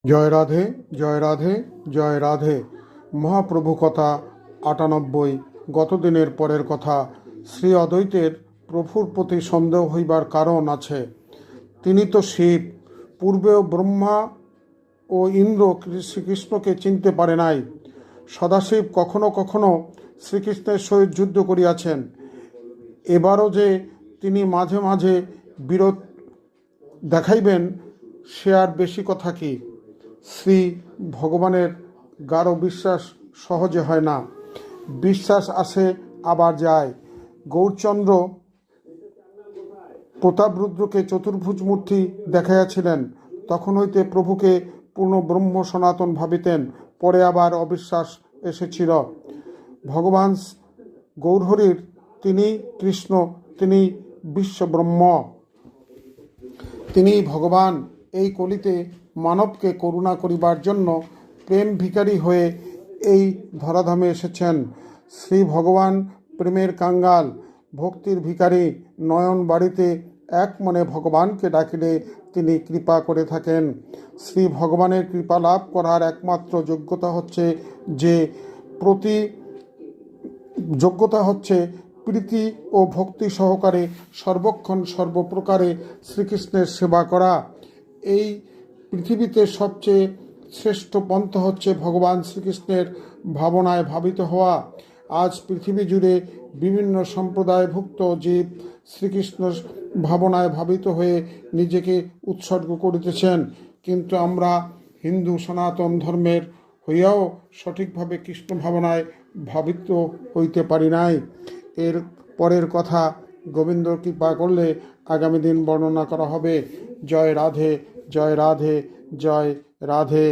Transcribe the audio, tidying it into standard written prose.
জয় রাধে, জয় রাধে, জয় রাধে। মহাপ্রভু কথা ৯৮। গতদিনের পরের কথা। শ্রী অদ্বৈতের প্রভুর প্রতি সন্দেহ হইবার কারণ আছে। তিনি তো শিব, পূর্বেও ব্রহ্মা ও ইন্দ্র শ্রীকৃষ্ণকে চিনতে পারে নাই। সদাশিব কখনো কখনো শ্রীকৃষ্ণের সহিত যুদ্ধ করিয়াছেন। এবারও যে তিনি মাঝে মাঝে বিরোধ দেখাইবেন, সে আর বেশি কথা কি। শ্রী ভগবানের গাঢ় বিশ্বাস সহজে হয় না। বিশ্বাস আসে আবার যায়। গৌরচন্দ্র প্রতাপরুদ্রকে চতুর্ভুজ মূর্তি দেখাইয়াছিলেন। তখন হইতে প্রভুকে পূর্ণ ব্রহ্ম সনাতন ভাবিতেন। পরে আবার অবিশ্বাস এসেছিল। ভগবান গৌরহরির তিনি কৃষ্ণ, তিনি বিশ্বব্রহ্ম, তিনি ভগবান। এই কলিতে মানবকে করুণা করিবার জন্য প্রেম ভিখারী হয়ে এই ধরাধামে এসেছেন। শ্রী ভগবান প্রেমের কাঙ্গাল, ভক্তির ভিখারী। নয়ন বাড়িতে এক মনে ভগবানকে ডাকিলে তিনি কৃপা করে থাকেন। শ্রী ভগবানের কৃপা লাভ করার একমাত্র যোগ্যতা হচ্ছে প্রীতি ও ভক্তি সহকারে সর্বক্ষণ সর্বপ্রকারে শ্রীকৃষ্ণের সেবা করা। এই পৃথিবীতে সবচেয়ে শ্রেষ্ঠ পন্থা হচ্ছে ভগবান শ্রীকৃষ্ণের ভাবনায় ভাবিত হওয়া। আজ পৃথিবী জুড়ে বিভিন্ন সম্প্রদায়ভুক্ত জীব শ্রীকৃষ্ণ ভাবনায় ভাবিত হয়ে নিজেকে উৎসর্গ করিতেছেন, কিন্তু আমরা হিন্দু সনাতন ধর্মের হইয়াও সঠিকভাবে কৃষ্ণ ভাবনায় ভাবিত হইতে পারি নাই। এর পরের কথা গোবিন্দ কৃপা করলে আগামী দিন বর্ণনা করা হবে। জয় রাধে, জয় রাধে, জয় রাধে।